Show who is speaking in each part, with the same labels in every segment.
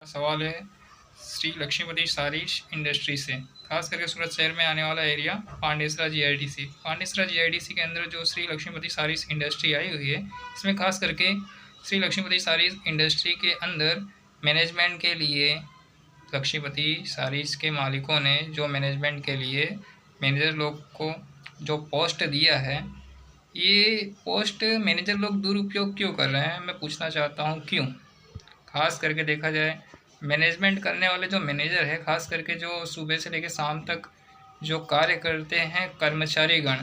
Speaker 1: सवाल है श्री लक्ष्मीपति सारीज इंडस्ट्री से, खास करके सूरत शहर में आने वाला area Pandesara GIDC. Pandesara GIDC के अंदर जो श्री लक्ष्मीपति सारीज इंडस्ट्री आई हुई है, इसमें खास करके श्री लक्ष्मीपति सारीज इंडस्ट्री के अंदर मैनेजमेंट के लिए लक्ष्मीपति सारीज के मालिकों ने जो मैनेजमेंट के लिए मैनेजर लोग को जो पोस्ट दिया है, ये पोस्ट मैनेजर लोग दुरुपयोग क्यों कर रहे हैं, मैं पूछना चाहता हूँ क्यों। खास करके देखा जाए मैनेजमेंट करने वाले जो मैनेजर है, खास करके जो सुबह से लेकर शाम तक जो कार्य करते हैं कर्मचारीगण,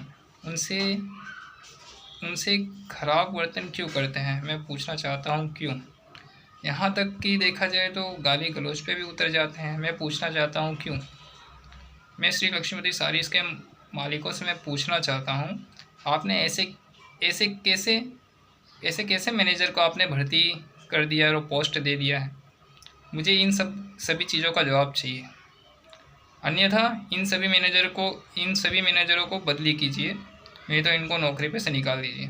Speaker 1: उनसे खराब वर्तन क्यों करते हैं, मैं पूछना चाहता हूँ क्यों। यहाँ तक कि देखा जाए तो गाली गलौज पे भी उतर जाते हैं, मैं पूछना चाहता हूँ क्यों। मैं श्री लक्ष्मीपति सारीज के मालिकों से मैं पूछना चाहता हूँ, आपने ऐसे कैसे मैनेजर को आपने भर्ती कर दिया और पोस्ट दे दिया है। मुझे इन सभी चीज़ों का जवाब चाहिए, अन्यथा इन सभी मैनेजरों को बदली कीजिए, नहीं तो इनको नौकरी पे से निकाल दीजिए।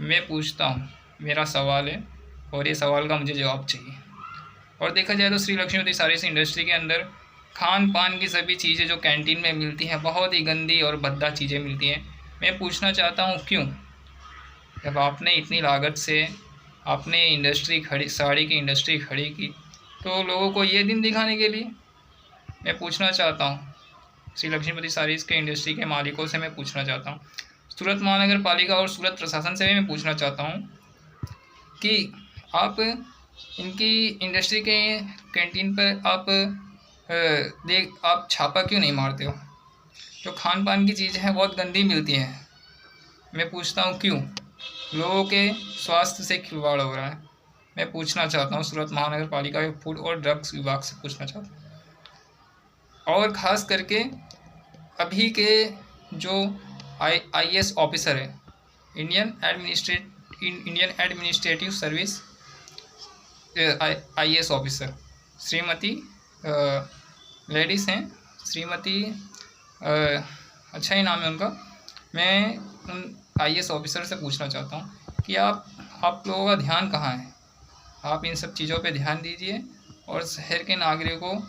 Speaker 1: मैं पूछता हूँ, मेरा सवाल है और ये सवाल का मुझे जवाब चाहिए। और देखा जाए तो श्री लक्ष्मीपति सारीज इंडस्ट्री के अंदर खान पान की सभी चीज़ें जो कैंटीन में मिलती हैं, बहुत ही गंदी और भद्दा चीज़ें मिलती हैं। मैं पूछना चाहता हूँ क्यों। जब आपने इतनी लागत से आपने साड़ी की इंडस्ट्री खड़ी की, तो लोगों को ये दिन दिखाने के लिए। मैं पूछना चाहता हूँ श्री लक्ष्मीपति सारीज के इंडस्ट्री के मालिकों से मैं पूछना चाहता हूँ, सूरत महानगर पालिका और सूरत प्रशासन से भी मैं पूछना चाहता हूँ कि आप इनकी इंडस्ट्री के कैंटीन पर आप छापा क्यों नहीं मारते हो। जो खान पान की चीज़ें हैं बहुत गंदी मिलती हैं। मैं पूछता हूँ क्यों। लोगों के स्वास्थ्य से खिलवाड़ हो रहा है। मैं पूछना चाहता हूँ सूरत महानगर पालिका के फूड और ड्रग्स विभाग से पूछना चाहता हूँ। और ख़ास करके अभी के जो आईएएस ऑफिसर है, Indian administrative service IAS officer, Shrimati ladies हैं, श्रीमती अच्छा ही नाम है उनका। मैं उन आईएएस ऑफिसर से पूछना चाहता हूँ कि आप लोगों का ध्यान कहाँ है। आप इन सब चीज़ों पे ध्यान दीजिए और शहर के नागरिकों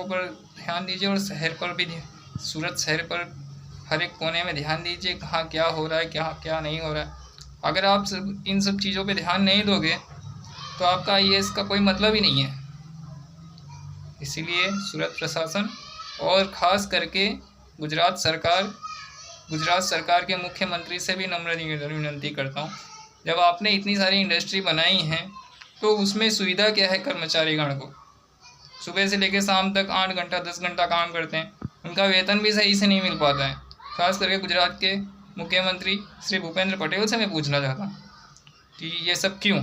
Speaker 1: पर ध्यान दीजिए और शहर पर भी, सूरत शहर पर हर एक कोने में ध्यान दीजिए, कहाँ क्या हो रहा है, क्या नहीं हो रहा है। अगर आप इन सब चीज़ों पे ध्यान नहीं दोगे तो आपका आईएएस का कोई मतलब ही नहीं है। इसीलिए सूरत प्रशासन और ख़ास करके गुजरात सरकार के मुख्यमंत्री से भी नम्र विनती करता हूँ, जब आपने इतनी सारी इंडस्ट्री बनाई हैं तो उसमें सुविधा क्या है। कर्मचारीगण को सुबह से लेकर शाम तक 8 घंटा 10 घंटा काम करते हैं, उनका वेतन भी सही से नहीं मिल पाता है। खास करके गुजरात के मुख्यमंत्री श्री भूपेंद्र पटेल से मैं पूछना चाहता हूँ कि ये सब क्यों।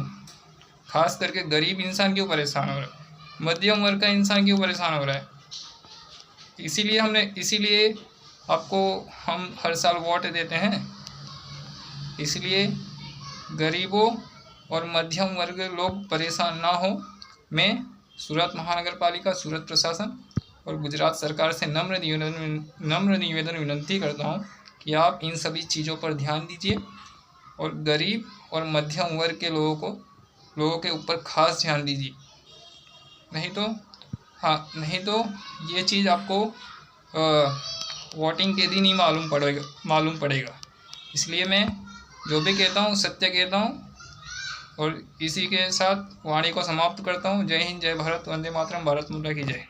Speaker 1: खास करके गरीब इंसान क्यों परेशान हो रहा है, मध्यम वर्ग का इंसान क्यों परेशान हो रहा है। इसीलिए आपको हम हर साल वोट देते हैं। इसलिए गरीबों और मध्यम वर्ग लोग परेशान ना हो। मैं सूरत महानगर पालिका, सूरत प्रशासन और गुजरात सरकार से नम्र निवेदन विनती करता हूँ कि आप इन सभी चीज़ों पर ध्यान दीजिए और गरीब और मध्यम वर्ग के लोगों के ऊपर खास ध्यान दीजिए। नहीं तो ये चीज़ आपको वोटिंग के दिन ही मालूम पड़ेगा। इसलिए मैं जो भी कहता हूँ सत्य कहता हूँ और इसी के साथ वाणी को समाप्त करता हूँ। जय हिंद, जय भारत, वंदे मातरम, भारत माता की जय।